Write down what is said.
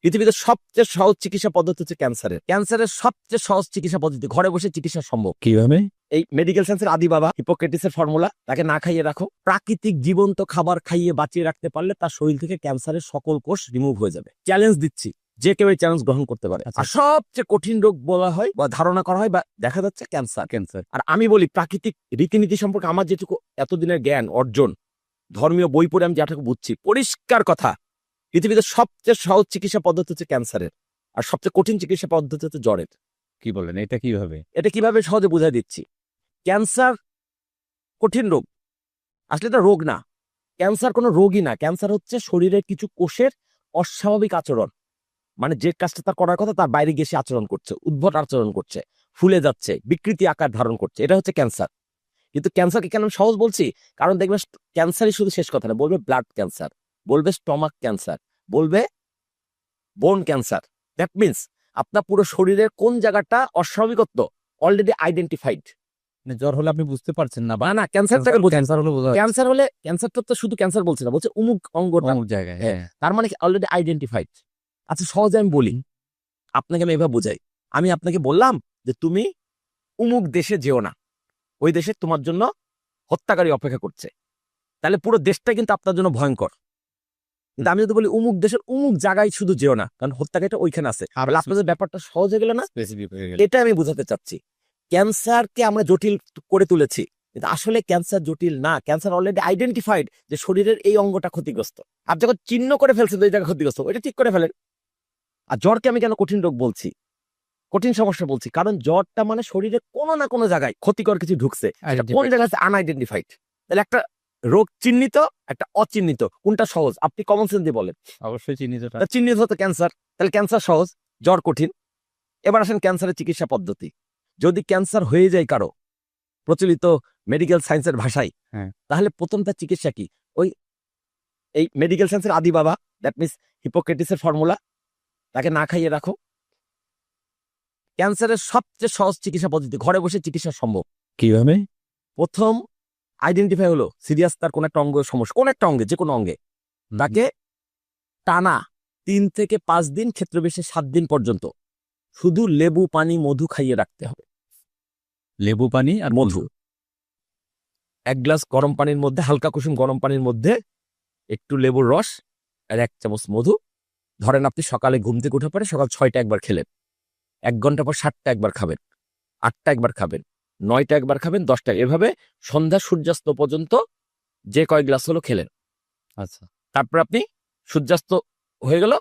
পৃথিবীতে সবচেয়ে সহজ চিকিৎসা পদ্ধতি হচ্ছে ক্যান্সারের সবচেয়ে সহজ চিকিৎসা পদ্ধতি ঘরে বসে চিকিৎসা সম্ভব। কিভাবে? এই মেডিকেল সায়েন্সের আদি বাবা হিপোক্রেটিসের ফর্মুলা, তাকে না খাইয়ে রাখো, প্রাকৃতিক জীবন্ত খাবার খাইয়ে বাঁচিয়ে রাখতে পারলে তার শরীর থেকে ক্যান্সারের সকল কোষ রিমুভ হয়ে যাবে। চ্যালেঞ্জ দিচ্ছি, যে কেউ এই চ্যালেঞ্জ গ্রহণ করতে পারে। আর সবচেয়ে কঠিন রোগ বলা হয় বা ধারণা করা হয় বা দেখা যাচ্ছে ক্যান্সার। আর আমি বলি প্রাকৃতিক রীতিনীতি সম্পর্কে আমার যেটুকু এতদিনের জ্ঞান অর্জন, ধর্মীয় বই পড়ে আমি যেটুকু বুঝছি, পরিষ্কার কথা, পৃথিবীতে সবচেয়ে সহজ চিকিৎসা পদ্ধতি হচ্ছে ক্যান্সারের, আর সবচেয়ে কঠিন চিকিৎসা পদ্ধতি হচ্ছে জ্বরের। কি বলেন, এটা কিভাবে? এটা কিভাবে সহজে বুঝাই দিচ্ছি। ক্যান্সার কঠিন রোগ, আসলে এটা রোগ না। ক্যান্সার কোনো রোগই না। ক্যান্সার হচ্ছে শরীরের কিছু কোষের অস্বাভাবিক আচরণ, মানে যে কাজটা তার করার কথা তার বাইরে গিয়ে সে আচরণ করছে, উদ্ভট আচরণ করছে, ফুলে যাচ্ছে, বিকৃতি আকার ধারণ করছে, এটা হচ্ছে ক্যান্সার। কিন্তু ক্যান্সারকে কেন আমি সহজ বলছি, কারণ দেখবে ক্যান্সারই শুধু শেষ কথা না, বলবে ব্লাড ক্যান্সার, বলবে স্টমাক ক্যান্সার, বলবে বোন ক্যান্সার। দ্যাট মিনস আপনার পুরো শরীরের কোন জায়গাটা অস্বাভাবিকত্ব অলরেডি আইডেন্টিফাইড। জ্বর হলে আপনি বুঝতে পারছেন না, না না, ক্যান্সারটাকে ক্যান্সার হলে বোঝা ক্যান্সার হলে, ক্যান্সারটা তো শুধু ক্যান্সার বলছে না, বলছে অমুক অঙ্গটা, অমুক জায়গায়। হ্যাঁ, তার মানে অলরেডি আইডেন্টিফাইড। আচ্ছা সহজে আমি বলি, আপনাকে আমি এভাবে বুঝাই। আমি আপনাকে বললাম যে তুমি অমুক দেশে যেও না, ওই দেশে তোমার জন্য হত্যাকারী অপেক্ষা করছে, তাহলে পুরো দেশটা কিন্তু আপনার জন্য ভয়ঙ্কর। কিন্তু আমি যদি বলি অমুক দেশের অমুক জায়গায় শুধু যেও না, কারণ হত্যাকারীটা ওইখানে আছে, তাহলে আপনাদের ব্যাপারটা সহজ হয়ে গেল না? স্পেসিফিক হয়ে গেল। এটা আমি বোঝাতে চাচ্ছি। ক্যান্সারকে আমরা জটিল করে তুলেছি, কিন্তু আসলে ক্যান্সার জটিল না। ক্যান্সার অলরেডি আইডেন্টিফাইড যে শরীরের এই অঙ্গটা ক্ষতিগ্রস্ত। আর যখন চিহ্ন করে ফেলছেন এই জায়গা ক্ষতিগ্রস্ত, ওইটা ঠিক করে ফেলেন। আর জ্বরকে আমি কেন কঠিন রোগ বলছি, কঠিন সমস্যা বলছি, কারণ জ্বরটা মানে শরীরে কোনো না কোনো জায়গায় ক্ষতিকর কিছু ঢুকছে, কোন জায়গায় আছে আনআইডেন্টিফাইড। তাহলে একটা রোগ চিহ্নিত, একটা অচিহ্নিত, কোনটা সহজ? আপনি কমন সেন্স দিয়ে বলেন। অবশ্যই চিহ্নিতটা। চিহ্নিত হতো ক্যান্সার, তাহলে ক্যান্সার সহজ, জ্বর কঠিন। এবার আসেন ক্যান্সারের চিকিৎসা পদ্ধতি। যদি ক্যান্সার হয়ে যায় কারো, প্রচলিত মেডিকেল সায়েন্সের ভাষায়, হ্যাঁ, তাহলে প্রথম তার চিকিৎসা কি? ওই এই মেডিকেল সায়েন্সের আদি বাবা, দ্যাট মিনস হিপোক্রেটিসের ফর্মুলা, তাকে না খাইয়ে রাখো। ক্যান্সারের সবচেয়ে সহজ চিকিৎসা পদ্ধতি ঘরে বসে চিকিৎসা সম্ভব। কিভাবে? প্রথম আইডেন্টিফাই হলো সিরিয়াস তার কোন একটা অঙ্গ সমস্যা, কোন একটা অঙ্গে, যে কোনো অঙ্গে, তাকে টানা 3 থেকে 5 দিন, ক্ষেত্র বিশেষে 7 দিন পর্যন্ত শুধু লেবু পানি মধু খাইয়ে রাখতে হবে। লেবু পানি আর মধু, 1 গ্লাস গরম পানির মধ্যে, হালকা কুসুম গরম পানির মধ্যে একটু লেবুর রস আর 1 চামচ মধু। ধরেন আপনি সকালে ঘুম থেকে উঠে পরে সকাল 6টা একবার খেলেন, 1 ঘন্টা পর 7টা একবার খাবেন, 8টা একবার খাবেন, 9টা একবার খাবেন, 10টা, এভাবে সন্ধ্যা সূর্যাস্ত পর্যন্ত যে কয় গ্লাস হলো খেলেন। আচ্ছা, তারপর আপনি সূর্যাস্ত হয়ে গেল,